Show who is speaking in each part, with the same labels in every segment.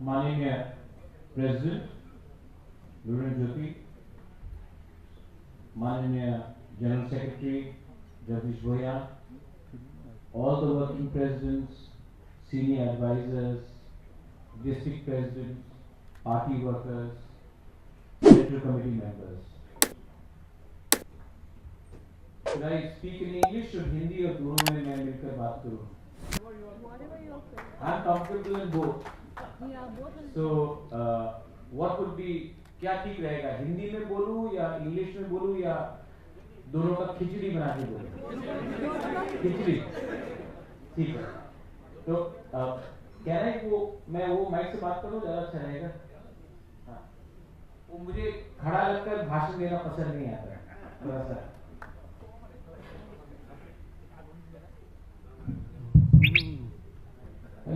Speaker 1: माननीय प्रेसिडेंट लुरिन ज्योति, माननीय general secretary Jagdish Bhoya, all the working presidents, senior advisors, district presidents, party workers, central committee members. Should I speak in English or Hindi or दोनों में मैं मिलकर बात करूँ?
Speaker 2: Whatever you prefer.
Speaker 1: I'm comfortable in both.
Speaker 2: Yeah, both will.
Speaker 1: So what would be, क्या ठीक रहेगा, हिंदी में बोलूँ या इंग्लिश में बोलूँ या दोनों का खिचड़ी बना के बोलूँ? खिचड़ी ठीक है। तो कह रहे हैं वो मैं वो माइक से बात करूँ ज़्यादा अच्छा रहेगा। हाँ, वो मुझे खड़ा लगकर भाषण देना पसंद नहीं आता है थोड़ा सा।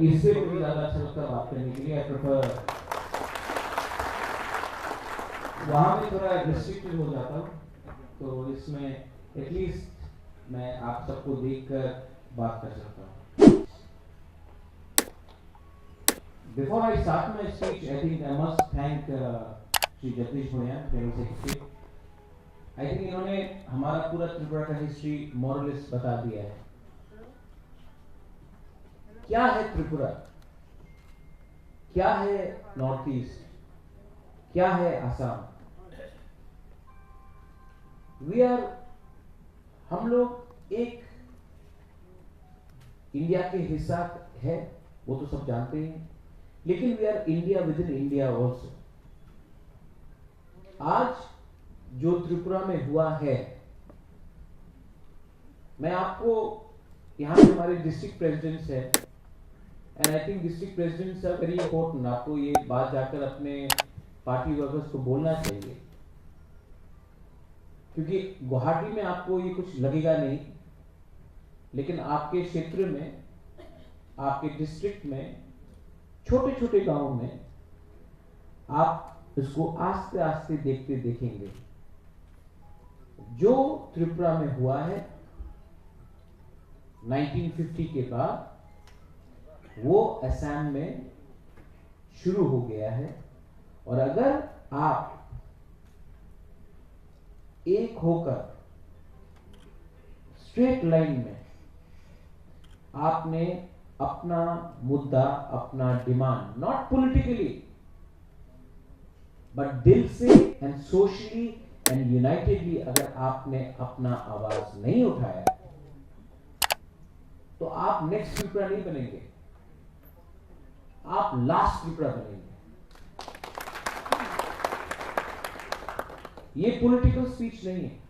Speaker 1: इससे मुझे ज़्यादा अच्छा लगता है बात करने के लिए। आई प्रेफर वहाँ में थोड़ा रिस्ट्रिक्टेड हो जाता हूँ, तो इसमें एटलीस्ट मैं आप सबको देखकर बात कर सकता हूँ। Before I start my speech, I think I must thank Shri Jagdish Bhoya, general secretary. I think इन्होंने हमारा पूरा त्रिपुरा का हिस्ट्री मॉरलेस बता दिया है। क्या है त्रिपुरा, क्या है नॉर्थ ईस्ट, क्या है आसाम। हम लोग एक इंडिया के हिस्सा है, वो तो सब जानते हैं, लेकिन we are India with in India also. आज जो त्रिपुरा में हुआ है, मैं आपको यहां पे हमारे डिस्ट्रिक्ट प्रेसिडेंट्स है, and I think district presidents are very important. आपको ये बात जाकर अपने पार्टी वर्कर्स को बोलना चाहिए, क्योंकि गुवाहाटी में आपको ये कुछ लगेगा नहीं, लेकिन आपके क्षेत्र में, आपके डिस्ट्रिक्ट में, छोटे छोटे गांव में आप इसको आस्ते आस्ते देखते देखेंगे। जो त्रिपुरा में हुआ है 1950 के बाद, वो असम में शुरू हो गया है। और अगर आप एक होकर स्ट्रेट लाइन में आपने अपना मुद्दा, अपना डिमांड, नॉट पॉलिटिकली बट दिल से एंड सोशली एंड यूनाइटेडली, अगर आपने अपना आवाज नहीं उठाया, तो आप नेक्स्ट त्रिपुरा नहीं बनेंगे, आप लास्ट त्रिपुरा बनेंगे। ये पॉलिटिकल स्पीच नहीं है।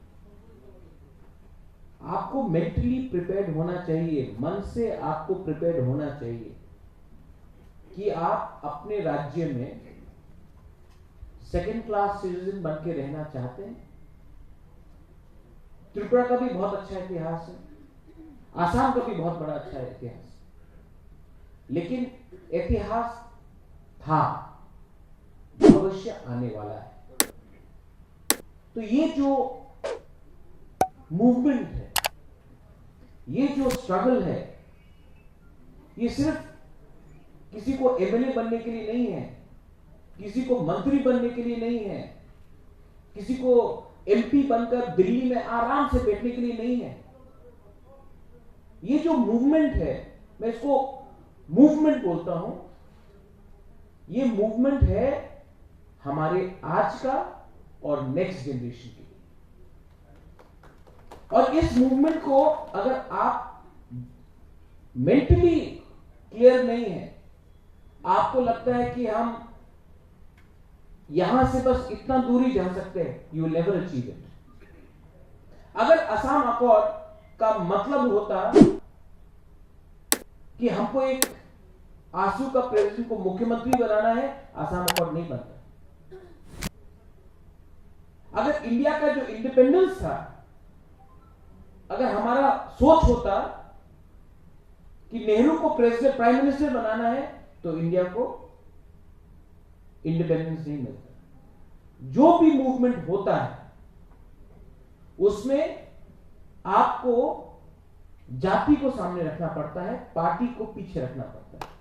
Speaker 1: आपको मेंटली प्रिपेयर्ड होना चाहिए, मन से आपको प्रिपेयर्ड होना चाहिए कि आप अपने राज्य में सेकंड क्लास सिटीजन बन के रहना चाहते हैं। त्रिपुरा का भी बहुत अच्छा इतिहास है, आसाम का भी बहुत बड़ा अच्छा इतिहास है, लेकिन इतिहास था, भविष्य आने वाला है। तो ये जो मूवमेंट है, ये जो स्ट्रगल है, ये सिर्फ किसी को एमएलए बनने के लिए नहीं है, किसी को मंत्री बनने के लिए नहीं है, किसी को एमपी बनकर दिल्ली में आराम से बैठने के लिए नहीं है। ये जो मूवमेंट है, मैं इसको मूवमेंट बोलता हूं, ये मूवमेंट है हमारे आज का और नेक्स्ट जनरेशन के लिए। और इस मूवमेंट को अगर आप मेंटली क्लियर नहीं है, आपको लगता है कि हम यहां से बस इतना दूर ही जा सकते हैं, you will never achieve it. अगर असम अकॉर्ड का मतलब होता कि हमको एक आसू का प्रेसिडेंट को मुख्यमंत्री बनाना है, असम अकॉर्ड नहीं बनता। अगर इंडिया का जो इंडिपेंडेंस था, अगर हमारा सोच होता कि नेहरू को प्रेसिडेंट प्राइम मिनिस्टर बनाना है, तो इंडिया को इंडिपेंडेंस नहीं मिलता। जो भी मूवमेंट होता है उसमें आपको जाति को सामने रखना पड़ता है, पार्टी को पीछे रखना पड़ता है।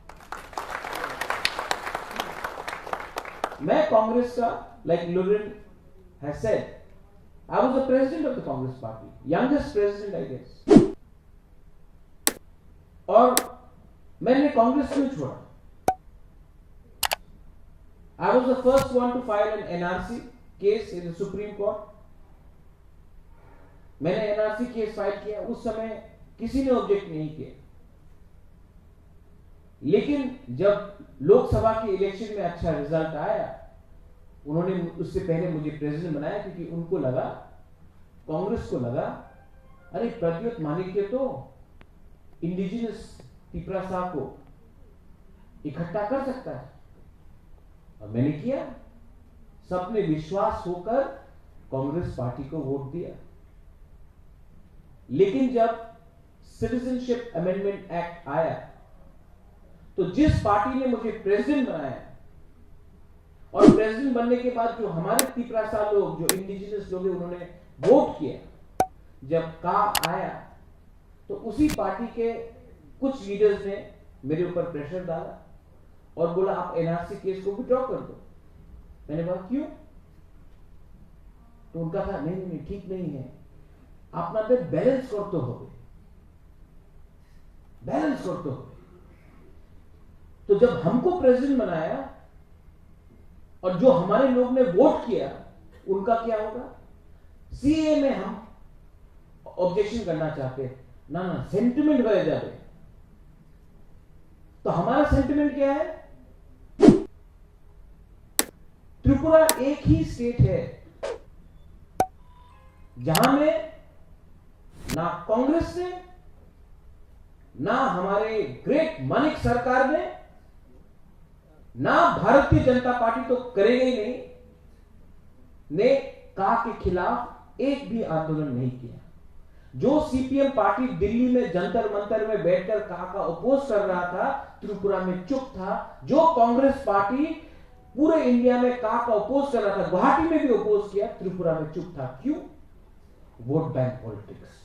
Speaker 1: मैं कांग्रेस का, like Lurin has said, I was the president of the Congress party, youngest president I guess. और मैंने कांग्रेस क्यों छोड़ा? I was the first one to file an NRC case in the Supreme Court. मैंने NRC केस फाइल किया, उस समय किसी ने ऑब्जेक्ट नहीं किया, लेकिन जब लोकसभा के इलेक्शन में अच्छा रिजल्ट आया, उन्होंने उससे पहले मुझे प्रेसिडेंट बनाया, क्योंकि उनको लगा, कांग्रेस को लगा, अरे प्रद्युत माणिक्य तो इंडिजिनस तिपरासा को इकट्ठा कर सकता है, और मैंने किया। सबने विश्वास होकर कांग्रेस पार्टी को वोट दिया। लेकिन जब सिटीजनशिप अमेंडमेंट एक्ट आया, तो जिस पार्टी ने मुझे प्रेसिडेंट बनाया, और प्रेसिडेंट बनने के बाद जो हमारे तिपरासा लोग, जो इंडिजिनस लोग हैं, उन्होंने वोट किया, जब का आया, तो उसी पार्टी के कुछ लीडर्स ने मेरे ऊपर प्रेशर डाला और बोला आप एनआरसी केस को विड्रॉ कर दो। मैंने बोला क्यों? तो उनका था नहीं नहीं ठीक नहीं है, আপনাদের ব্যালেন্স করতে হবে, बैलेंस करते हो। तो जब हमको प्रेसिडेंट बनाया और जो हमारे लोग ने वोट किया, उनका क्या होगा? सीए में हम ऑब्जेक्शन करना चाहते, ना ना सेंटिमेंट हो जाए। तो हमारा सेंटिमेंट क्या है? त्रिपुरा एक ही स्टेट है जहां में ना कांग्रेस ने, ना हमारे ग्रेट मानिक सरकार ना भारतीय जनता पार्टी तो करेगा ही नहीं, ने का के खिलाफ एक भी आंदोलन नहीं किया। जो सीपीएम पार्टी दिल्ली में जंतर मंतर में बैठकर का अपोज कर रहा था, त्रिपुरा में चुप था। जो कांग्रेस पार्टी पूरे इंडिया में का अपोज कर रहा था, गुवाहाटी में भी अपोज किया, त्रिपुरा में चुप था। क्यों? Vote bank politics.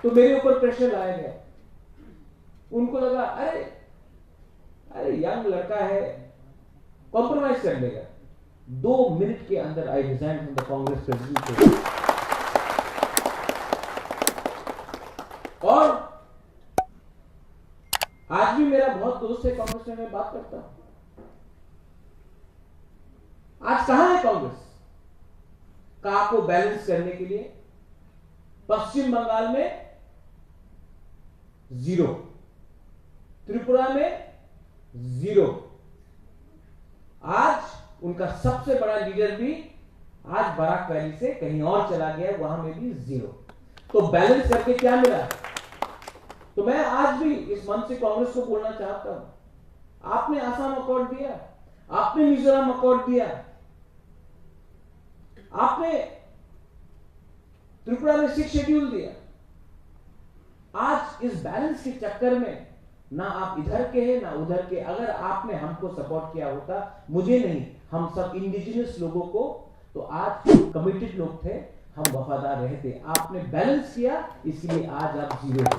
Speaker 1: तो मेरे ऊपर प्रेशर लाया गया। उनको लगा अरे अरे यंग लड़का है, कॉम्प्रोमाइज कर लेगा। 2 मिनट के अंदर I resign from the Congress president. और आज भी मेरा बहुत दोस्त है कांग्रेस में, मैं बात करता हूं। आज कहां है कांग्रेस का को बैलेंस करने के लिए? पश्चिम बंगाल में 0, त्रिपुरा में 0। आज उनका सबसे बड़ा लीडर भी आज बराक वैली से कहीं और चला गया, वहां में भी 0। तो बैलेंस करके क्या मिला? तो मैं आज भी इस मंच से कांग्रेस को बोलना चाहता हूं, आपने आसाम अकॉर्ड दिया, आपने मिजोरम अकॉर्ड दिया, आपने त्रिपुरा में 6 शेड्यूल दिया। आज इस बैलेंस के चक्कर में ना आप इधर के हैं ना उधर के। अगर आपने हमको सपोर्ट किया होता, मुझे नहीं, हम सब इंडिजिनस लोगों को, तो आज कमिटेड लोग थे, हम वफादार रहते। आपने बैलेंस किया, इसलिए आज आप 0 हो।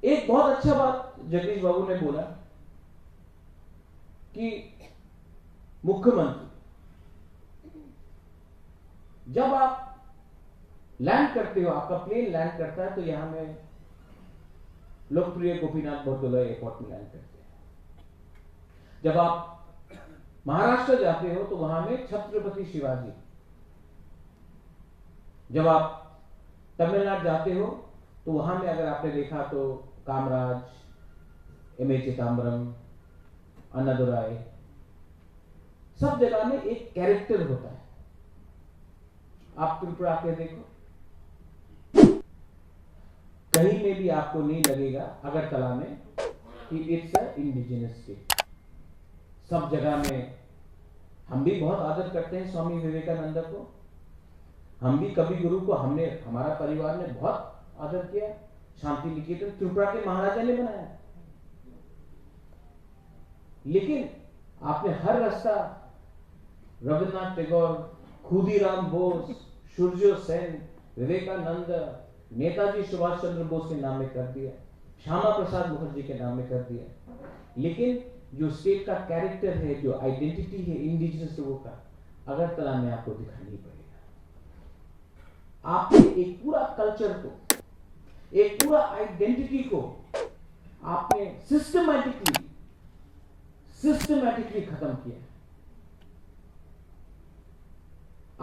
Speaker 1: एक बहुत अच्छा बात जगदीश बाबू ने बोला कि मुख्यमंत्री जब आप लैंड करते हो, आपका प्लेन लैंड करता है, तो यहां में लोकप्रिय गोपीनाथ बोरदोलोई एयरपोर्ट में लैंड करते हैं। जब आप महाराष्ट्र जाते हो तो वहां में छत्रपति शिवाजी। जब आप तमिलनाडु जाते हो तो वहां में अगर आपने देखा तो कामराज, एम.ए. चिदम्बरम, अन्नादुराई, सब जगह में एक कैरेक्टर होता है। आप त्रिपुरा के देखो, कहीं में भी आपको नहीं लगेगा अगरतला में कि इट्स अ इंडिजिनस स्टेट। सब जगह में हम भी बहुत आदर करते हैं स्वामी विवेकानंद को, हम भी कवि गुरु को हमने, हमारा परिवार ने बहुत आदर किया। शांति निकेतन त्रिपुरा के महाराजा ने बनाया। लेकिन आपने हर रास्ता रविन्द्रनाथ टैगोर, खुदीराम बोस, सूर्य सेन, विवेकानंद, नेताजी सुभाष चंद्र बोस के नाम में कर दिया, श्यामा प्रसाद मुखर्जी के नाम में कर दिया, लेकिन जो स्टेट का कैरेक्टर है, जो आइडेंटिटी है इंडिजिनस लोगों का, अगरतला में आपको दिखाई पड़ेगा। आपने एक पूरा कल्चर को, एक पूरा आइडेंटिटी को आपने सिस्टमैटिकली खत्म किया।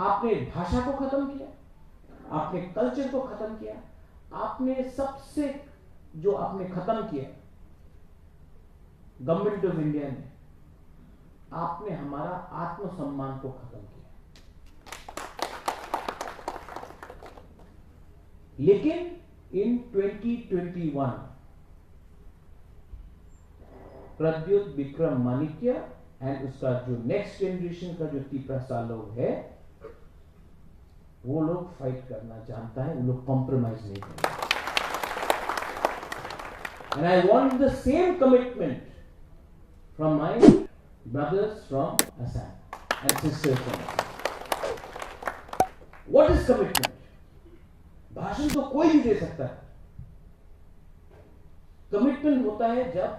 Speaker 1: आपने भाषा को खत्म किया, आपने कल्चर को खत्म किया, आपने सबसे जो आपने खत्म किया गवर्नमेंट ऑफ इंडिया ने, आपने हमारा आत्मसम्मान को खत्म किया। लेकिन इन 2021 प्रद्युत विक्रम माणिक्य एंड उसका जो नेक्स्ट जनरेशन का जो तीसरा लोग है, वो लोग फाइट करना जानता है, वो लोग कॉम्प्रोमाइज नहीं करेंगे। And I want the same commitment from my brothers from Assam and sisters from Assam. What is commitment? भाषण तो कोई भी दे सकता है। कमिटमेंट होता है जब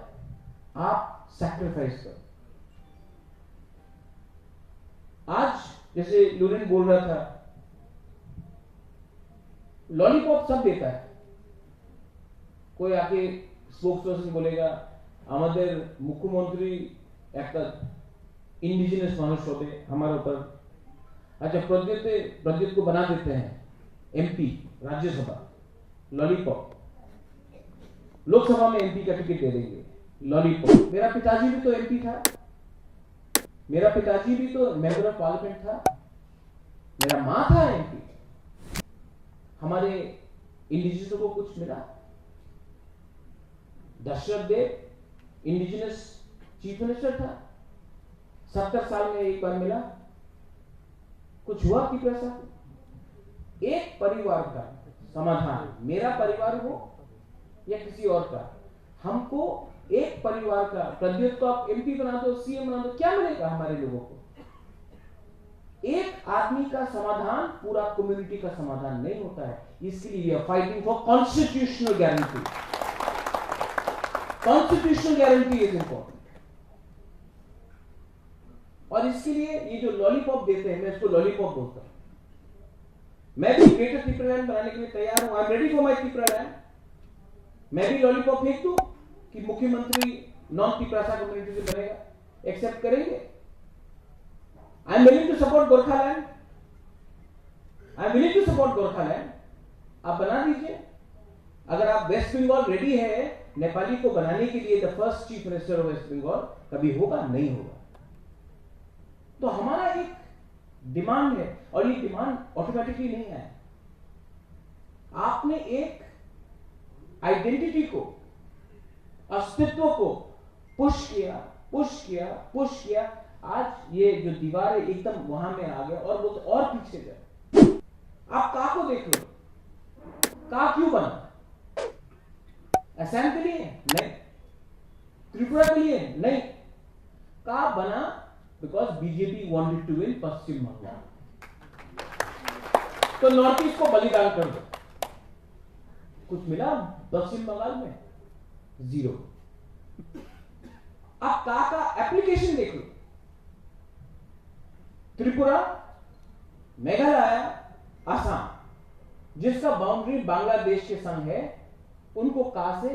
Speaker 1: आप सैक्रिफाइस करो। आज जैसे लुरेन बोल रहा था, लॉलीपॉप सब देता है। कोई आके स्पोक्सपर्सन बोलेगा আমাদের মুখ্যমন্ত্রী একটা इंडिजिनस মানুষ হবে हमारे ऊपर, अच्छा प्रद्युत को बना देते हैं एमपी राज्यसभा, लॉलीपॉप, लोकसभा में एमपी का टिकट दे देंगे, लॉलीपॉप। मेरा पिताजी भी तो एमपी था, मेरा पिताजी भी तो मेंबर ऑफ पार्लियामेंट था, मेरा मां था एमपी। हमारे इंडिजिनस को कुछ मिला? दशरथ देव इंडिजिनस चीफ मिनिस्टर था, 70 साल में एक बार मिला, कुछ हुआ कि पैसा? एक परिवार का समाधान, मेरा परिवार हो या किसी और का, हमको एक परिवार का, प्रद्युत को आप एमपी बना दो, सीएम बना दो, क्या मिलेगा हमारे लोगों को? एक आदमी का समाधान पूरा कम्युनिटी का समाधान नहीं होता है। इसके लिए we are fighting for constitutional guarantee. Constitutional guarantee is important. और इसके लिए ये जो लॉलीपॉप देते हैं, मैं इसको लॉलीपॉप बोलता हूं। मैं भी ग्रेटर त्रिपुरालैंड बनाने के लिए तैयार हूं। I am ready for my Tripuraland. मैं भी लॉलीपॉप फेंक दूं कि मुख्यमंत्री नॉन त्रिपुरा कम्युनिटी से बनेगा, एक्सेप्ट करेंगे? I am willing to support Gorkhaland, I am willing to support Gorkhaland. आप बना दीजिए। अगर आप वेस्ट बंगाल रेडी है नेपाली को बनाने के लिए, the first chief minister of West Bengal, कभी होगा? नहीं होगा। तो हमारा एक डिमांड है, और ये डिमांड ऑटोमेटिकली नहीं है। आपने एक आइडेंटिटी को, अस्तित्व को पुश किया, पुश किया, पुश किया। आज ये जो दीवार है एकदम वहां में आ गया, और वो तो और पीछे गया। आप का को देख लो, का क्यों बना? असम के लिए नहीं, त्रिपुरा के लिए नहीं, का बना because BJP wanted to win Paschim Bengal. तो नॉर्थ ईस्ट को बलिदान कर दो। कुछ मिला पश्चिम बंगाल में? जीरो। आप का एप्लीकेशन देख लो। त्रिपुरा, मेघालय, असम, जिसका बाउंड्री बांग्लादेश के संग है, उनको का से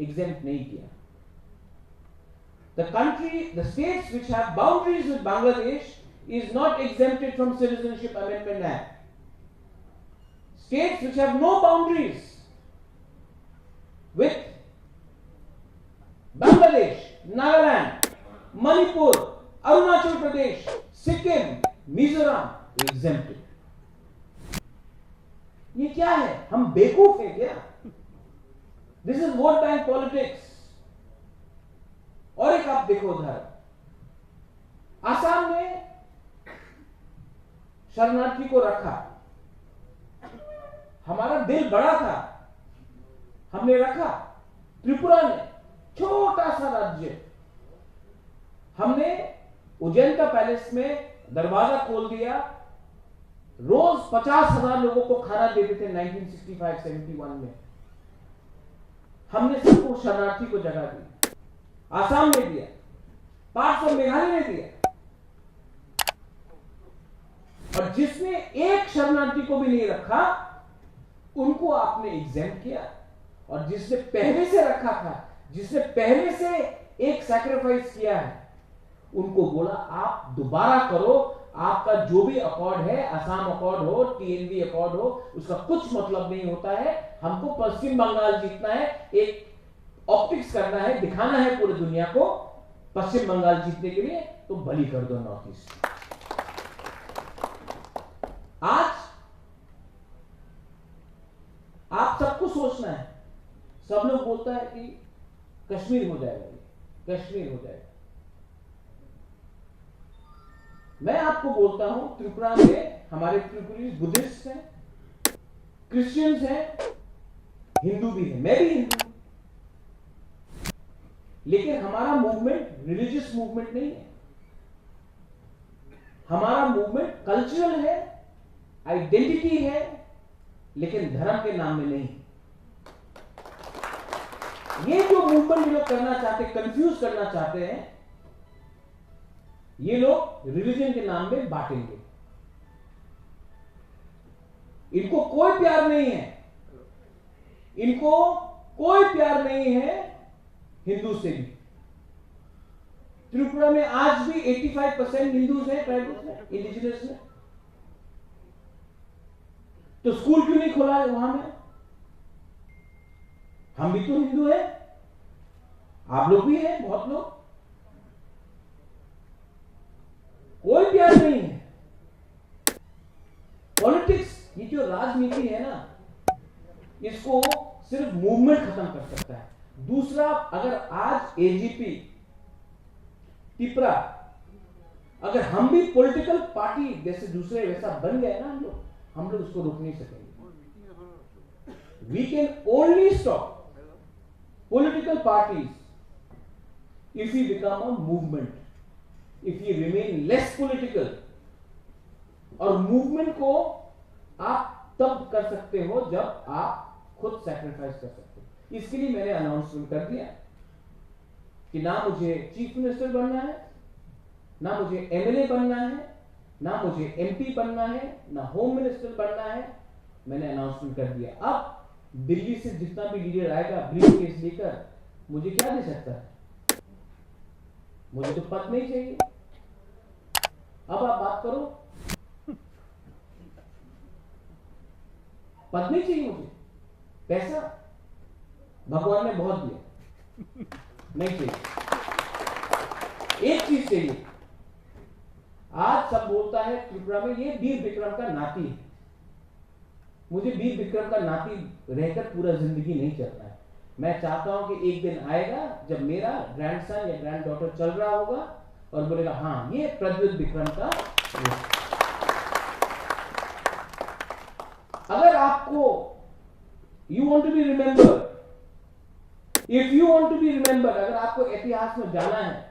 Speaker 1: एग्जेम्प्ट नहीं किया। The states which have boundaries with Bangladesh is not exempted from Citizenship Amendment Act. States which have no boundaries with Bangladesh, Nagaland, Manipur, Arunachal Pradesh, Sikkim, Mizoram, exempted. ये क्या है? हम बेवकूफ है क्या? This is vote bank politics. और एक आप देखो उधर आसाम ने शरणार्थी को रखा। हमारा दिल बड़ा था, हमने रखा। त्रिपुरा ने, छोटा सा राज्य, हमने उज्जैन का पैलेस में दरवाजा खोल दिया, रोज 50,000 लोगों को खाना देते थे 1965-71 में। हमने सबको शरणार्थी को जगह दी, आसाम ने दिया, पार्ट्स ऑफ मेघालय ने दिया, और जिसने एक शरणार्थी को भी नहीं रखा उनको आपने एग्जाम किया, और जिसने पहले से रखा था, जिसने पहले से एक सैक्रिफाइस किया है, उनको बोला आप दोबारा करो, आपका जो भी अकॉर्ड है, असम अकॉर्ड हो, टीएनवी अकॉर्ड हो, उसका कुछ मतलब नहीं होता है। हमको पश्चिम बंगाल जीतना है, एक ऑप्टिक्स करना है, दिखाना है पूरी दुनिया को पश्चिम बंगाल जीतने के लिए, तो बलि कर दो नॉर्थ ईस्ट। आज आप सबको सोचना है, सब लोग बोलता है कि कश्मीर हो जाएगा, कश्मीर हो जाएगा। मैं आपको बोलता हूं, त्रिपुरा में हमारे त्रिपुरी बुद्धिस्ट हैं, क्रिश्चियंस हैं, हिंदू भी हैं, मैं भी हिंदू हूं, लेकिन हमारा मूवमेंट रिलीजियस मूवमेंट नहीं है। हमारा मूवमेंट कल्चरल है, आइडेंटिटी है, लेकिन धर्म के नाम में नहीं। ये जो मूवमेंट लोग करना चाहते, कंफ्यूज करना चाहते हैं, ये लोग रिलीजन के नाम में बांटेंगे। इनको कोई प्यार नहीं है, इनको कोई प्यार नहीं है हिंदू से भी। त्रिपुरा में आज भी 85% हिंदूज हैं, ट्राइबल्स हैं, इंडिजिनस में। तो स्कूल क्यों नहीं खोला है वहां में? हम भी तो हिंदू हैं, आप लोग भी हैं, बहुत लोग। कोई प्यार नहीं है। पॉलिटिक्स, ये जो राजनीति है ना, इसको सिर्फ मूवमेंट खत्म कर सकता है। दूसरा, अगर आज एजीपी त्रिपुरा, अगर हम भी पॉलिटिकल पार्टी जैसे दूसरे वैसा बन गए ना, हम लोग उसको रोक नहीं सकेंगे। We can only stop political parties if you become a movement, if you remain less political। और मूवमेंट को आप तब कर सकते हो जब आप खुद सैक्रिफाइस कर सकते हो। इसके लिए मैंने अनाउंसमेंट कर दिया कि ना मुझे चीफ मिनिस्टर बनना है, ना मुझे एमएलए बनना है, ना मुझे एमपी बनना है, ना होम मिनिस्टर बनना है। मैंने अनाउंसमेंट कर दिया। अब दिल्ली से जितना भी लीडर आएगा ब्रीफ केस लेकर, मुझे क्या दे सकता है? मुझे तो पद नहीं चाहिए। अब आप बात करो, पद नहीं चाहिए मुझे, पैसा भगवान ने बहुत दिया, नहीं चाहिए। एक चीज चाहिए। आज सब बोलता है त्रिपुरा में ये वीर विक्रम का नाती है। मुझे वीर विक्रम का नाती रहकर पूरा जिंदगी नहीं चलना है। मैं चाहता हूं कि एक दिन आएगा जब मेरा ग्रैंडसन या ग्रैंड डॉटर चल रहा होगा और बोलेगा हाँ ये प्रज्वल विक्रम का। अगर आपको you want to be remember, if you want to be remember, अगर आपको इतिहास में जाना है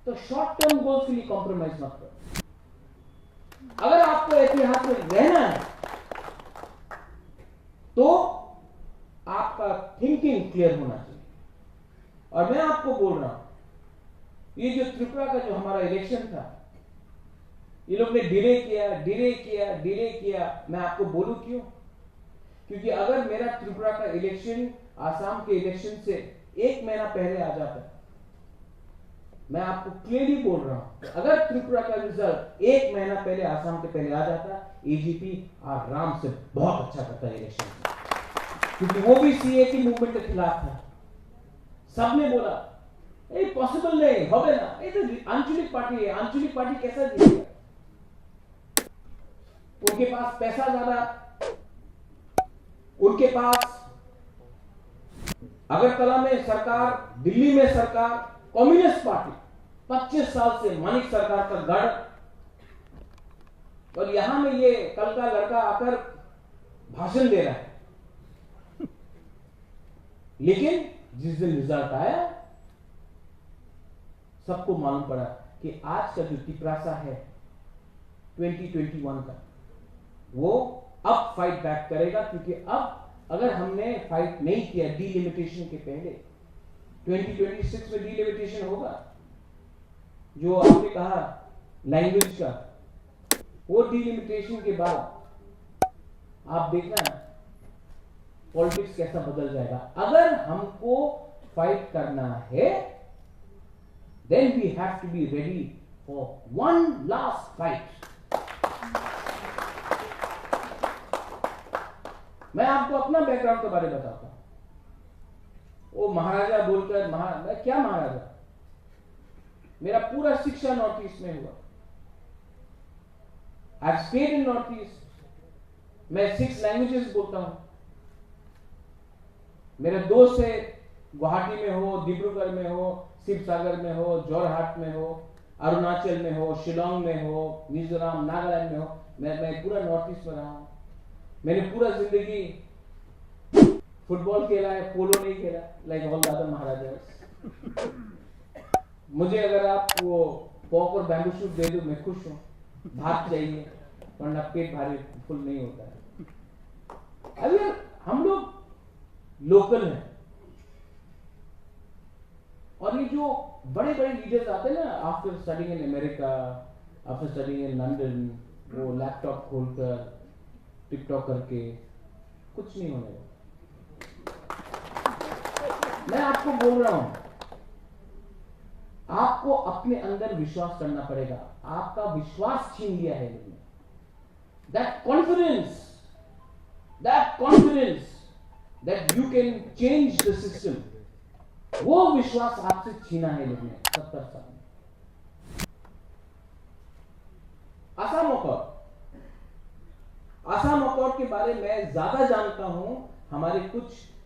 Speaker 1: तो शॉर्ट टर्म गोल्स के लिए कॉम्प्रोमाइज मत करो। अगर आपको इतिहास में रहना है तो आपका थिंकिंग क्लियर होना चाहिए। और मैं आपको बोल रहा हूं, ये जो त्रिपुरा का जो हमारा इलेक्शन था, ये लोग ने डिले किया। मैं आपको बोलूं क्यों? क्योंकि अगर मेरा त्रिपुरा का इलेक्शन आसाम के इलेक्शन से 1 महीना पहले आ जाता, मैं आपको क्लियरली बोल रहा हूं, अगर त्रिपुरा का रिजल्ट 1 महीना पहले आसाम के पहले आ जाता, एजीपी आराम से बहुत अच्छा करता है इलेक्शन, क्योंकि वो भी सीए की मूवमेंट के खिलाफ था। सबने बोला ये पॉसिबल नहीं होगा ना, ये तो आंचलिक पार्टी है, आंचलिक पार्टी कैसा जीतेगा? उनके पास पैसा ज्यादा, उनके पास अगरतला में सरकार, दिल्ली में सरकार, कम्युनिस्ट पार्टी 25 साल से मानिक सरकार का गढ़, और यहां में ये कल का लड़का आकर भाषण दे रहा है। लेकिन जिस दिन रिजल्ट आया सबको मालूम पड़ा कि आज का जो तिपरासा है 2021 का, वो अब फाइट बैक करेगा, क्योंकि अब अगर हमने फाइट नहीं किया डीलिमिटेशन के पहले, 2026 में डीलिमिटेशन होगा। जो आपने कहा लैंग्वेज का, वो डीलिमिटेशन के बाद आप देखना पॉलिटिक्स कैसा बदल जाएगा। अगर हमको फाइट करना है, then we have to be ready for one last fight. मैं आपको अपना बैकग्राउंड के बारे में बताता हूं। वो महाराजा बोलकर मैं क्या महाराजा, मेरा पूरा शिक्षा नॉर्थ ईस्ट में हुआ। I've stayed in north east, मैं 6 लैंग्वेजेस बोलता हूं। मेरे दोस्त है गुवाहाटी में हो, डिब्रूगढ़ में हो, शिवसागर में हो, जोरहाट में हो, अरुणाचल में हो, शिलोंग में हो, मिजोरम, नागालैंड में हो। मैं पूरा नॉर्थ ईस्ट में रहा हूं। मैंने पूरा जिंदगी फुटबॉल खेला है, पोलो नहीं खेला, लाइक ऑल द अदर महाराजा। मुझे अगर आप वो पॉक और बैम्बू शूट दे दो, मैं खुश हूं। भात चाहिए वरना पेट भारी फुल नहीं होता है। अभी हम लोग लोकल हैं, और ये जो बड़े बड़े लीडर्स आते हैं ना, after studying in America, after studying in London, वो लैपटॉप खोलकर टिकटॉक करके कुछ नहीं होने वाला। मैं आपको बोल रहा हूं, आपको अपने अंदर विश्वास करना पड़ेगा। आपका विश्वास छीन लिया है लोगों ने। That confidence that you can change the system, वो विश्वास आपसे छीना है लोगों ने 70 साल में। आसाम अकॉर्ड के बारे में ज्यादा जानता हूं। हमारे कुछ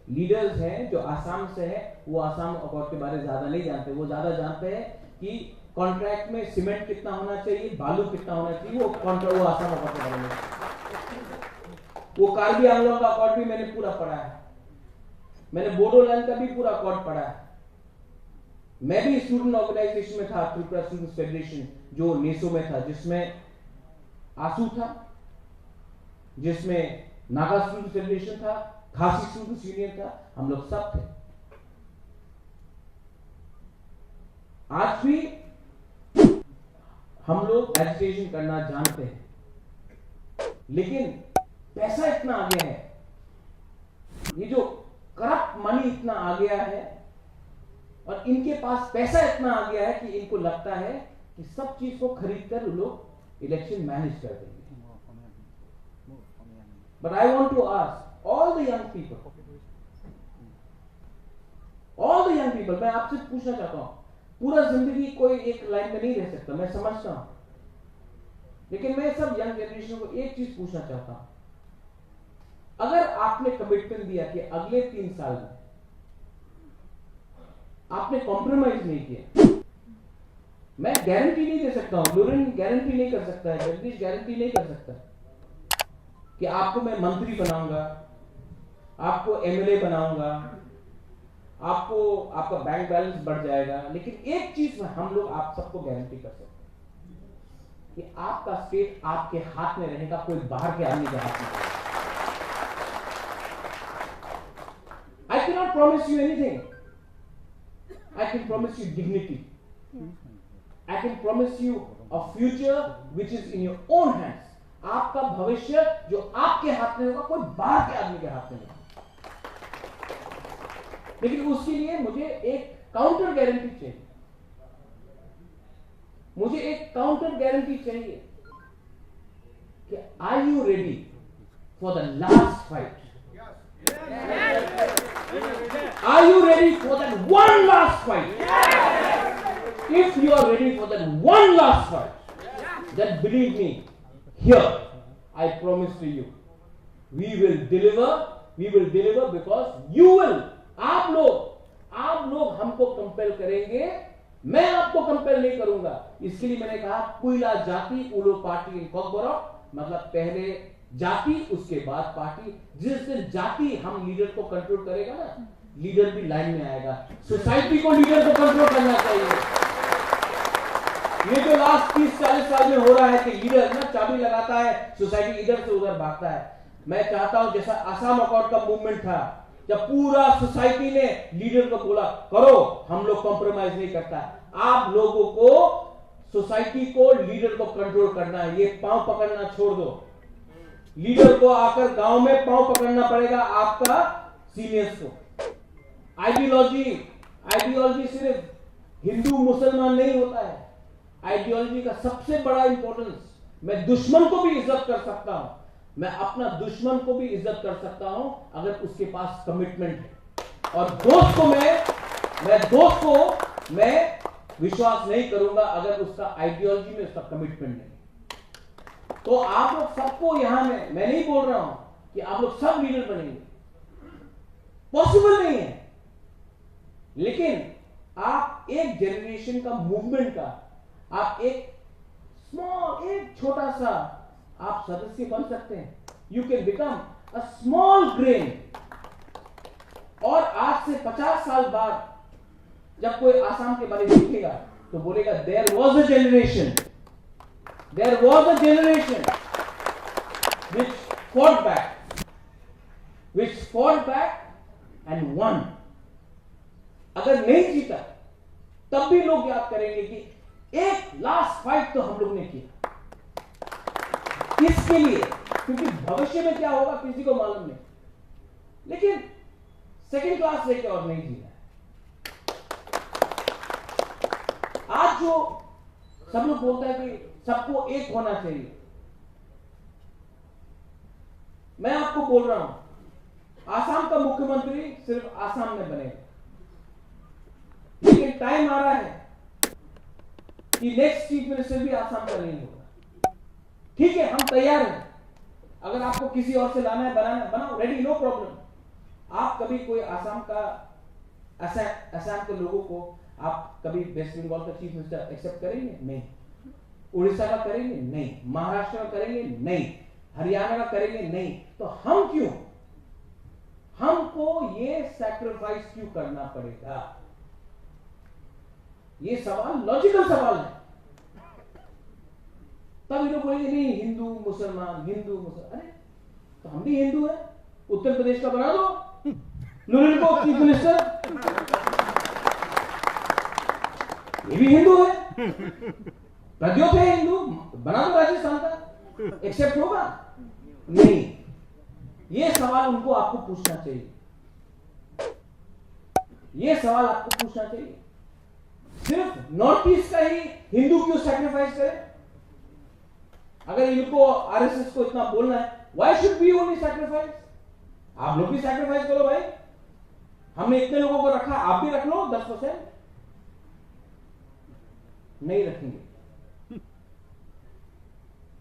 Speaker 1: लीडर्स हैं जो आसाम से हैं, वो आसाम अकॉर्ड के बारे में ज्यादा नहीं जानते। वो ज्यादा जानते हैं कि कॉन्ट्रैक्ट में सीमेंट कितना होना चाहिए, बालू कितना होना चाहिए। वो आसाम अकॉर्ड के बारे में। वो कार्बी आंगलों का अकॉर्ड भी मैंने पूरा पढ़ा है। मैंने बोडोलैंड का भी पूरा अकॉर्ड पढ़ा है। मैं भी स्टूडेंट ऑर्गेनाइजेशन में था, त्रिपुरा स्टूडेंट फेडरेशन, जो नेसो में था, जिसमें आसू था, जिसमें नागा स्टूडेंट फेडरेशन था, खासी स्टूडेंट यूनियन था, हम लोग सब थे। आज भी हम लोग एजुकेशन करना जानते हैं, लेकिन पैसा इतना आ गया है, ये जो करप्ट मनी इतना आ गया है, और इनके पास पैसा इतना आ गया है कि इनको लगता है कि सब चीज को खरीद कर लोग इलेक्शन मैनेज कर देंगे। But I want to ask all the young people, मैं आपसे पूछना चाहता हूं, पूरा जिंदगी कोई एक लाइन में नहीं रह सकता, मैं समझता हूं, लेकिन मैं सब यंग जनरेशन को एक चीज पूछना चाहता हूं। अगर आपने कमिटमेंट दिया कि अगले 3 साल में आपने कॉम्प्रोमाइज नहीं किया, मैं गारंटी नहीं दे सकता हूं, लुरिन गारंटी नहीं कर सकता है, जगदीश गारंटी नहीं कर सकता कि आपको मैं मंत्री बनाऊंगा, आपको एमएलए बनाऊंगा, आपको आपका बैंक बैलेंस बढ़ जाएगा। लेकिन एक चीज में हम लोग आप सबको गारंटी कर सकते हैं कि आपका स्टेट आपके हाथ में रहेगा, कोई बाहर के आदमी के हाथ में रहेगा। I cannot promise you anything. I can promise you dignity. I can promise you a future which is in your own hands. आपका भविष्य जो आपके हाथ में होगा, कोई बाहर के आदमी के हाथ में नहीं। लेकिन उसके लिए मुझे एक काउंटर गारंटी चाहिए। मुझे एक काउंटर गारंटी चाहिए कि are you ready for the last fight? Are you ready for that one last fight? If you are ready for that one last fight, then believe me, here I promise to you, we will deliver. We will deliver because you will. आप लोग हमको compel करेंगे, मैं आपको compel नहीं करूंगा। इसके लिए मैंने कहा कुइला जाति उलो पार्टी इन कॉकबरो, मतलब पहले जाति उसके बाद पार्टी। जिस दिन जाति हम लीडर को कंट्रोल करेगा ना, लीडर भी लाइन में आएगा। सोसाइटी को लीडर को कंट्रोल करना चाहिए। ये जो लास्ट 30-40 साल में हो रहा है कि लीडर ना चाबी लगाता है, सोसाइटी इधर से उधर भागता है। मैं चाहता हूं जैसा असम अकॉर्ड का मूवमेंट था, जब पूरा सोसाइटी ने लीडर को बोला करो, हम लोग कॉम्प्रोमाइज नहीं करता। आप लोगों को सोसाइटी को, लीडर को कंट्रोल करना है। ये पांव पकड़ना छोड़ दो। लीडर को आकर गांव में पांव पकड़ना पड़ेगा आपका सीनियर्स को। आइडियोलॉजी सिर्फ हिंदू मुसलमान नहीं होता है। आइडियोलॉजी का सबसे बड़ा इंपॉर्टेंस, मैं दुश्मन को भी इज्जत कर सकता हूं, मैं अपना दुश्मन को भी इज्जत कर सकता हूं अगर उसके पास कमिटमेंट है। और दोस्त को मैं विश्वास नहीं करूंगा अगर उसका आइडियोलॉजी में उसका कमिटमेंट नहीं। तो आप लोग सबको यहां में, मैं नहीं बोल रहा हूं कि आप लोग सब लीडर बनेंगे, पॉसिबल नहीं है, लेकिन आप एक जनरेशन का, मूवमेंट का, आप एक स्मॉल, एक छोटा सा आप सदस्य बन सकते हैं। You can become a small grain. और आज से 50 साल बाद जब कोई आसाम के बारे में लिखेगा तो बोलेगा there was a generation which fought back and won। अगर नहीं जीता तब भी लोग याद करेंगे कि एक लास्ट फाइट तो हम लोग ने किया। किसके लिए? क्योंकि भविष्य में क्या होगा किसी को मालूम नहीं, लेकिन सेकंड क्लास लेके और नहीं जीना है। आज जो सब लोग बोलता है कि सबको एक होना चाहिए, मैं आपको बोल रहा हूं आसाम का मुख्यमंत्री सिर्फ आसाम में बनेगा, लेकिन टाइम आ रहा है कि नेक्स्ट चीफ मिनिस्टर भी आसाम का नहीं होगा। ठीक है, हम तैयार हैं। अगर आपको किसी और से लाना है, बनाओ, रेडी, नो प्रॉब्लम। आप कभी कोई आसाम के लोगों को आप कभी वेस्ट बंगाल का चीफ मिनिस्टर एक्सेप्ट करेंगे? नहीं। उड़ीसा का करेंगे? नहीं। महाराष्ट्र का करेंगे? नहीं। हरियाणा का करेंगे? नहीं। तो हम क्यों, हमको ये सैक्रिफाइस क्यों करना पड़ेगा? ये सवाल लॉजिकल सवाल है। तब ये लोग बोलेंगे नहीं हिंदू मुसलमान। अरे तो हम भी हिंदू हैं, उत्तर प्रदेश का बना दो लुरिन को चीफ मिनिस्टर, ये भी हिंदू है, प्रद्योत है हिंदू, बना दो राजस्थान का, एक्सेप्ट होगा? नहीं। ये सवाल उनको आपको पूछना चाहिए, ये सवाल आपको पूछना चाहिए। सिर्फ नॉर्थ ईस्ट का ही हिंदू क्यों सैक्रिफाइस करे? अगर इनको आरएसएस को इतना बोलना है, why should we only sacrifice? आप लोग भी सैक्रिफाइस करो भाई, हमने इतने लोगों को रखा, आप भी रख लो 10%। नहीं रखेंगे।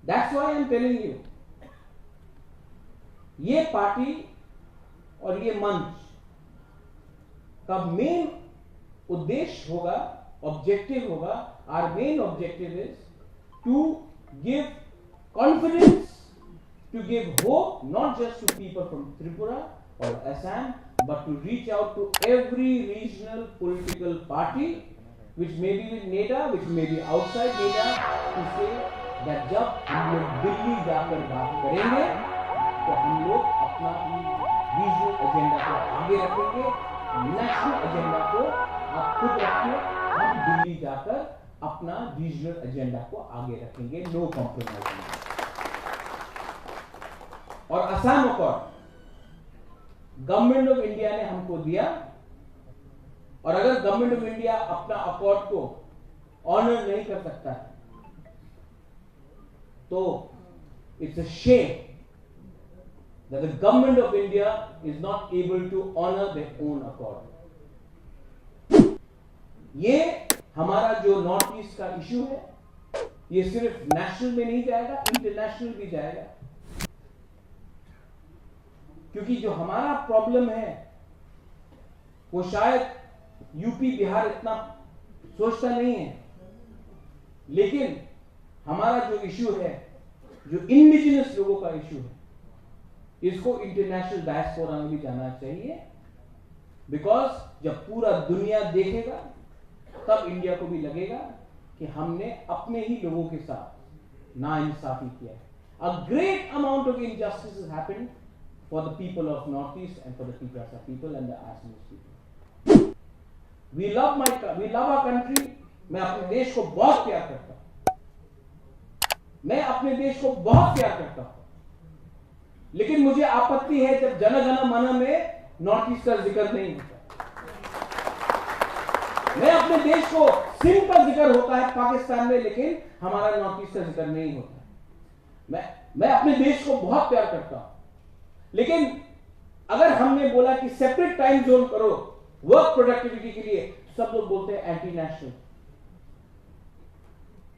Speaker 1: That's why I am telling you, ये पार्टी और ये मंच का मेन उद्देश्य होगा, ऑब्जेक्टिव होगा, our main objective is to give confidence, to give hope not just to people from Tripura or Assam, but to reach out to every regional political party which may be with NEDA, which may be outside NEDA, to say that जब हम लोग दिल्ली जाकर बात करेंगे तो हम लोग अपना रीजनल एजेंडा को आगे रखेंगे, नेशनल एजेंडा को आप खुद रखिए, हम दिल्ली जाकर अपना रीजनल एजेंडा को आगे रखेंगे, नो कॉम्प्रोमाइज। और Assam accord government of India ने हमको दिया, और अगर गवर्नमेंट ऑफ इंडिया अपना अकॉर्ड को ऑनर नहीं कर सकता तो it's a shame that the government of India is not able to honor their own accord। ये हमारा जो नॉर्थ ईस्ट का इश्यू है, ये सिर्फ नेशनल में नहीं जाएगा, इंटरनेशनल भी जाएगा। क्योंकि जो हमारा प्रॉब्लम है वो शायद यूपी बिहार इतना सोचता नहीं है, लेकिन हमारा जो इश्यू है, जो इंडिजिनस लोगों का इश्यू है, इसको इंटरनेशनल डायस्पोरा में भी जाना चाहिए। बिकॉज जब पूरा दुनिया देखेगा तब इंडिया को भी लगेगा कि हमने अपने ही लोगों के साथ नाइंसाफी किया है. A great amount of injustice has happened for the people of Northeast and for the Tigrasa people and the Assamese people. We love our country. मैं अपने देश को बहुत प्यार करता हूं. मैं अपने देश को बहुत प्यार करता हूं. लेकिन मुझे आपत्ति है जब जन गण मन में नॉर्थ ईस्ट का जिक्र नहीं होता. मैं अपने देश को सिंध का जिक्र होता है पाकिस्तान में, लेकिन हमारा नॉर्थ ईस्ट का जिक्र नहीं होता. मैं अपने देश को बहुत प्यार करता हूं. लेकिन अगर हमने बोला कि सेपरेट टाइम जोन करो वर्क प्रोडक्टिविटी के लिए, सब लोग बोलते हैं एंटी नेशनल.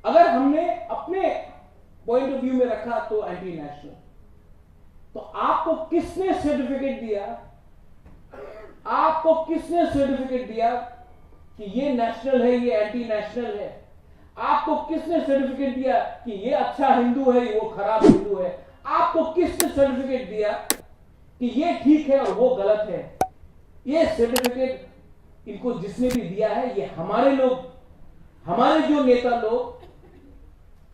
Speaker 1: अगर हमने अपने पॉइंट ऑफ व्यू में रखा तो एंटी नेशनल. तो आपको किसने सर्टिफिकेट दिया, आपको किसने सर्टिफिकेट दिया कि ये नेशनल है, ये एंटी नेशनल है? आपको किसने सर्टिफिकेट दिया कि ये अच्छा हिंदू है, वो खराब हिंदू है? आपको किसने सर्टिफिकेट दिया कि ये ठीक है और वो गलत है? ये सर्टिफिकेट इनको जिसने भी दिया है, ये हमारे लोग, हमारे जो नेता लोग,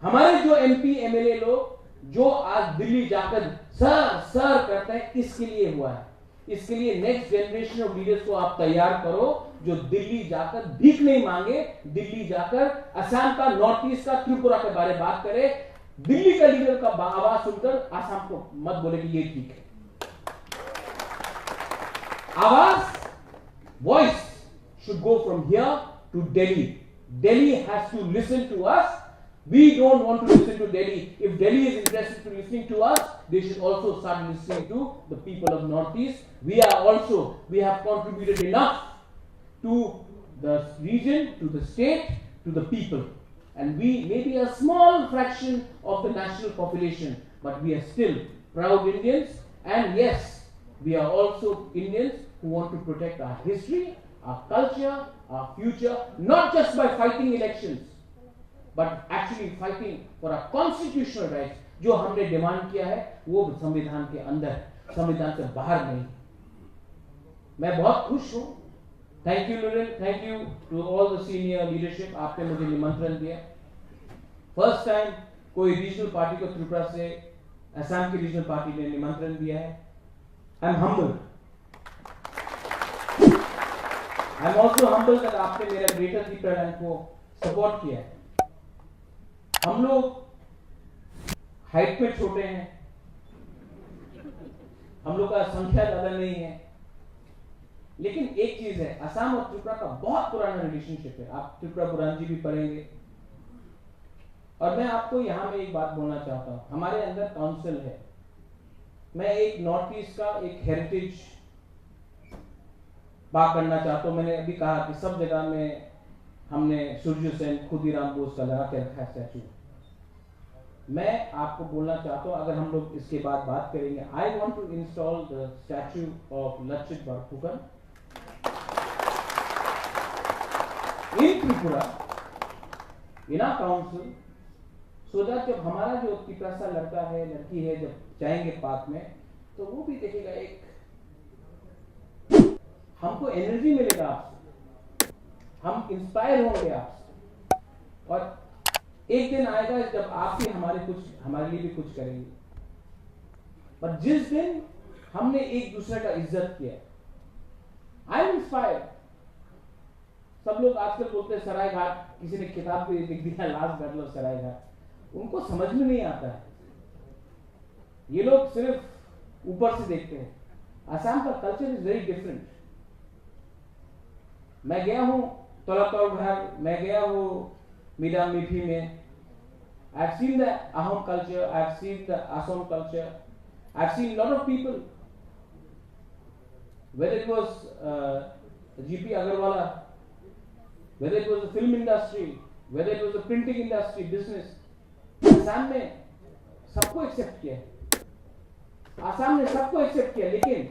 Speaker 1: हमारे जो एमपी एमएलए लोग जो आज दिल्ली जाकर सर करते हैं, इसके लिए हुआ है. इसके लिए नेक्स्ट जनरेशन ऑफ लीडर्स को आप तैयार करो जो दिल्ली जाकर भीख नहीं मांगे, दिल्ली जाकर असम का, नॉर्थ ईस्ट का, त्रिपुरा के बारे में बात करे. दिल्ली का लीडर का आवाज सुनकर असम को मत बोले कि ये ठीक है. आवाज, voice should go from here to Delhi. Delhi has to listen to us. We don't want to listen to Delhi. If Delhi is interested in listening to us, they should also start listening to the people of Northeast. We have contributed enough to the region, to the state, to the people. And we may be a small fraction of the national population, but we are still proud Indians. And yes, we are also Indians who want to protect our history, our culture, our future, not just by fighting elections, but actually fighting for our constitutional rights. जो हमने demand किया है वो संविधान के अंदर, संविधान से बाहर नहीं. मैं बहुत खुश हूं. Thank you Luren, thank you to all the senior leadership. आपने मुझे निमंत्रण दिया. फर्स्ट टाइम कोई रीजनल पार्टी को त्रिपुरा से, असम की रीजनल पार्टी ने निमंत्रण दिया है. I am humble. I am also humble that आपने मेरा ग्रेटर त्रिपुरा को सपोर्ट किया है. हम लोग हाइट में छोटे हैं, हम लोग का संख्या ज्यादा नहीं है, लेकिन एक चीज है, असम और त्रिपुरा का बहुत पुराना रिलेशनशिप है. आप त्रिपुरा पुराण जी भी पढ़ेंगे. और मैं आपको यहां में एक बात बोलना चाहता हूं. हमारे अंदर काउंसिल है. मैं एक नॉर्थ ईस्ट का एक हेरिटेज बात करना चाहता हूं. मैंने अभी कहा कि सब जगह में हमने सूर्य सेन, खुदीराम बोस का लगा के रखा है स्टैचू. मैं आपको बोलना चाहता हूं, अगर हम लोग इसके बाद बात करेंगे, I want to install the statue of Lachit Barphukan in Tripura, in our council, so that जब हमारा जो त्रिपुरा लड़का है, लड़की है, जब जाएंगे पार्क में, तो वो भी देखेगा. एक हमको एनर्जी मिलेगा आपसे, हम इंस्पायर होंगे आपसे. और एक दिन आएगा जब आप भी हमारे लिए भी कुछ करेंगे. पर जिस दिन हमने एक दूसरे का इज्जत किया, आई एम इंस्पायर्ड. सब लोग आजकल बोलते हैं सराय घाट, किसी ने किताब भी लिख दिया लास्ट कर लो सराय घाट. उनको समझ में नहीं आता है. ये लोग सिर्फ ऊपर से देखते हैं. असम का कल्चर इज वेरी डिफरेंट. मैं गया हूं तोलातौर घर, मैं गया हूं मीडा मीठी में. I've seen the Ahom culture, I've seen the Assam culture, I've seen a lot of people, whether it was G.P. Agarwala, whether it was the film industry, whether it was the printing industry, business. Assam ने सबको accept किया. असम ने सबको accept किया, लेकिन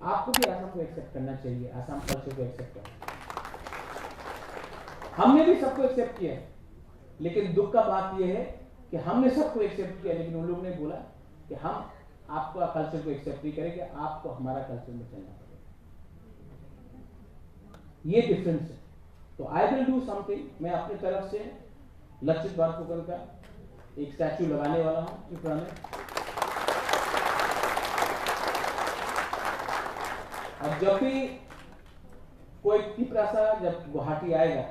Speaker 1: आपको भी असम को एक्सेप्ट करना चाहिए, असम कल्चर को एक्सेप्ट करना. हमने भी सबको एक्सेप्ट किया, लेकिन दुख का बात यह है कि हमने सबको एक्सेप्ट किया, लेकिन उन लोगों ने बोला कि हम आपका कल्चर को एक्सेप्ट नहीं करेंगे, आपको हमारा कल्चर में चलना पड़ेगा. ये डिफरेंस है. तो आई विल डू समथिंग. मैं अपनी तरफ से लक्षित बारफुकन का एक स्टैचू लगाने वाला हूं त्रिपुरा में। और जब भी कोई तिपरासा जब गुवाहाटी आएगा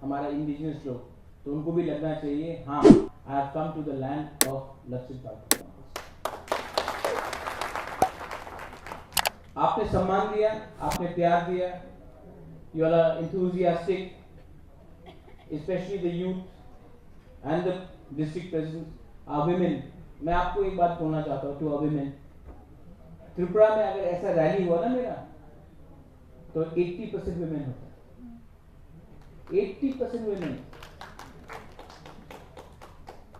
Speaker 1: हमारा इंडिजिनस लोग, तो उनको भी लगना चाहिए हाँ, I have come to the land of Lachit Barphukan. आपने सम्मान दिया, आपने प्यार दिया, you are enthusiastic, especially the youth and the district presidents, our women। मैं आपको एक बात बोलना चाहता हूँ to our women, त्रिपुरा में अगर ऐसा रैली हुआ ना मेरा, तो 80% women होता है, 80% women।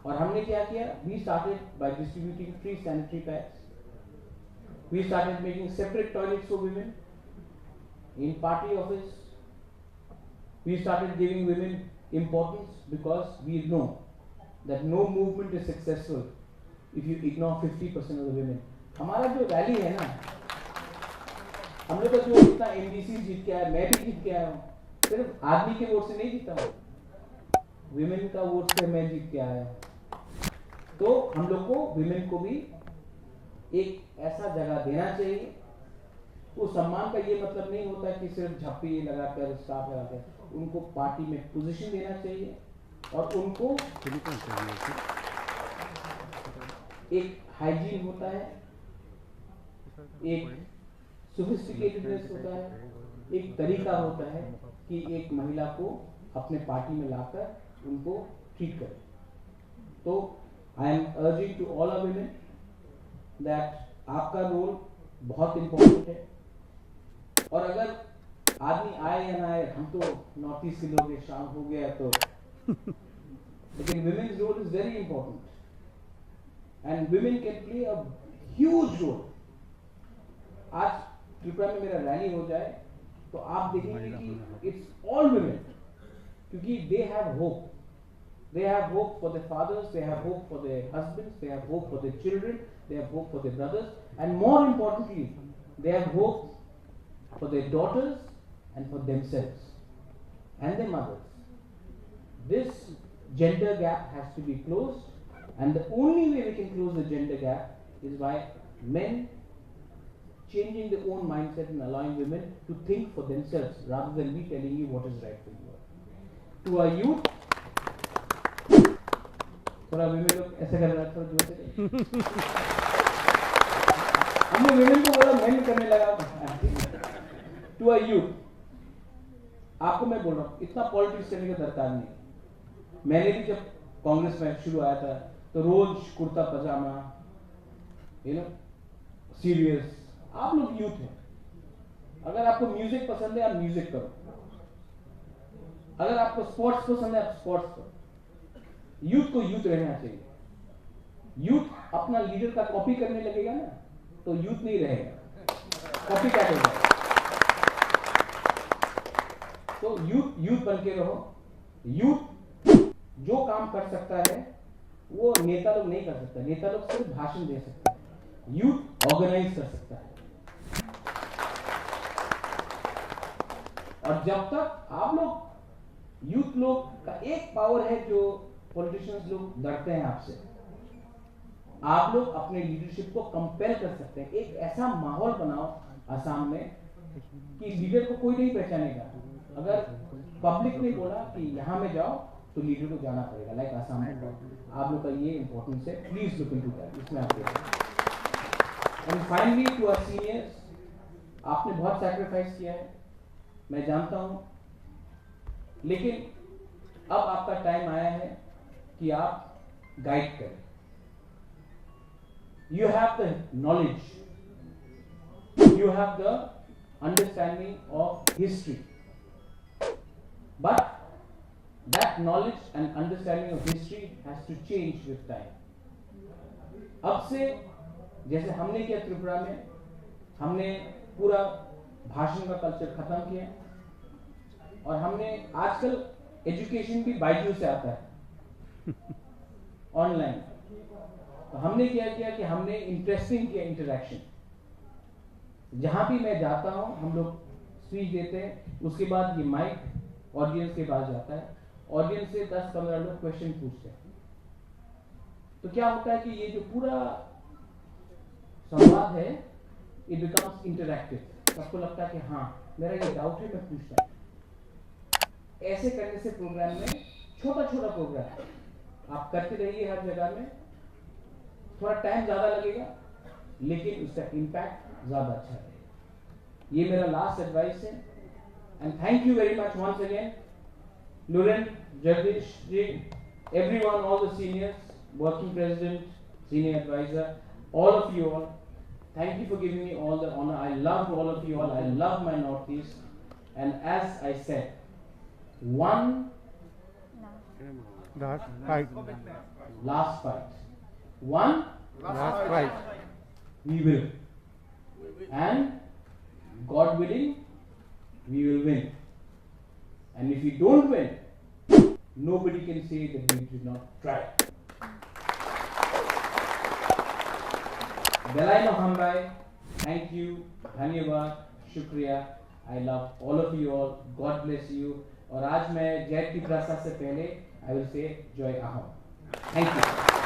Speaker 1: और हमने क्या किया? We started by distributing free sanitary pads. We started making separate toilets for women in party office. We started giving women importance because we know that no movement is successful if you ignore 50% of the women. हमारा जो rally है ना, हम लोग का जो इतना MDC जीत के आया, मैं भी जीत के आया हूँ, सिर्फ आदमी के वोट से नहीं जीता हूँ, women का वोट से मैं जीत के आया हूँ। तो हम लोग को women को भी एक ऐसा जगह देना चाहिए। वो सम्मान का ये मतलब नहीं होता कि सिर्फ झप्पी लगाकर, स्टाफ लगाकर, उनको पार्टी में पोजीशन देना चाहिए और उनको एक हाइजीन होता है, एक सोफिस्टिकेटेडनेस होता है, एक तरीका होता है कि एक महिला को अपने पार्टी में लाकर उनको ट्रीट करें। तो I am urging to all our women that आपका रोल बहुत इंपॉर्टेंट है। और अगर आदमी आए या ना आए, हम तो नॉर्थ ईस्ट के लोग हैं, शाम हो गया तो लेकिन women's role is very important and women can play a huge role। आज त्रिपुरा में मेरा रैली हो जाए तो आप देखेंगे कि it's all women, क्योंकि they have hope। They have hope for their fathers, they have hope for their husbands, they have hope for their children, they have hope for their brothers, and more importantly, they have hope for their daughters and for themselves and their mothers. This gender gap has to be closed, and the only way we can close the gender gap is by men changing their own mindset and allowing women to think for themselves rather than me telling you what is right for you। To our youth, थोड़ा women लोग ऐसा कर रहा था, थोड़ा जोर से हमने women को बोला, men करने लगा। To our youth, आपको मैं बोल रहा हूँ, इतना पॉलिटिक्स करने का दरकार नहीं। मैंने भी जब कांग्रेस में शुरू आया था तो रोज कुर्ता पजामा, सीरियस। आप लोग यूथ हैं, अगर आपको म्यूजिक पसंद है आप म्यूजिक करो, अगर आपको स्पोर्ट्स पसंद है आप स्पोर्ट्स करो। यूथ को यूथ रहना चाहिए। यूथ अपना लीडर का कॉपी करने लगेगा ना तो यूथ नहीं रहेगा, कॉपी क्या होगा। तो यूथ बन के रहो। यूथ जो काम कर सकता है वो नेता लोग नहीं कर सकता, नेता लोग सिर्फ भाषण दे सकते हैं, यूथ ऑर्गेनाइज कर सकता है। और जब तक आप लोग यूथ लोग का एक पावर है जो पॉलिटिशियंस लोग डरते हैं आपसे, आप लोग अपने लीडरशिप को कंपेल कर सकते हैं। एक ऐसा माहौल बनाओ असम में कि लीडर को कोई नहीं पहचानेगा। अगर पब्लिक ने बोला कि यहां में जाओ तो लीडर को जाना पड़ेगा, लाइक असम में। आप लोग का ये इंपॉर्टेंस है, प्लीज लुक इनटू दैट। इसमें आप and finally to our seniors, आपने बहुत सैक्रिफाइस किया है, मैं जानता हूं, लेकिन अब आपका टाइम आया है कि आप गाइड करें। You have the knowledge, you have the understanding of history, but that knowledge and understanding of history has to change with time। अब से जैसे हमने किया त्रिपुरा में, हमने पूरा भाषण का कल्चर खत्म किया और हमने आजकल एजुकेशन भी बायजूस से आता है ऑनलाइन। तो हमने क्या किया कि हमने इंटरेस्टिंग किया इंटरेक्शन। जहां भी मैं जाता हूं हम लोग स्पीच देते हैं, उसके बाद ये माइक ऑडियंस के पास जाता है ऑडियंस से 10-15 लोग क्वेश्चन पूछते हैं, तो क्या होता है कि ये जो पूरा संवाद है इट बिकम्स इंटरैक्टिव। सबको लगता है कि हाँ मेरा ये डाउट है, मैं पूछता हूँ। ऐसे करने से प्रोग्राम में छोटा छोटा प्रोग्राम आप करते रहिए हर जगह में, थोड़ा टाइम ज्यादा लगेगा लेकिन उसका इम्पैक्ट ज्यादा अच्छा रहेगा। ये मेरा लास्ट एडवाइस है। And thank you very much once again Luren, Jagdish ji, everyone, all the seniors, working president, senior advisor, all of you all, thank you for giving me all the honor. I love all of you all. I love my Northeast. And as I said, one last fight. One
Speaker 3: Last fight.
Speaker 1: we will. And God willing, we will win. And if we don't win, nobody can say that we did not try. Belai Mohambai, thank you, धन्यवाद, शुक्रिया. I love all of you all. God bless you. और आज मैं जय की प्रार्थना से पहले I will say Joy Aham. Thank you.